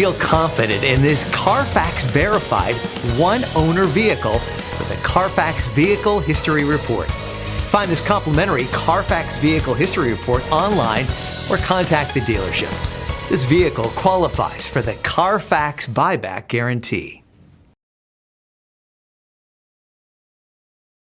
Feel confident in this Carfax verified one-owner vehicle with a Carfax Vehicle History Report. Find this complimentary Carfax Vehicle History Report online or contact the dealership. This vehicle qualifies for the Carfax Buyback Guarantee.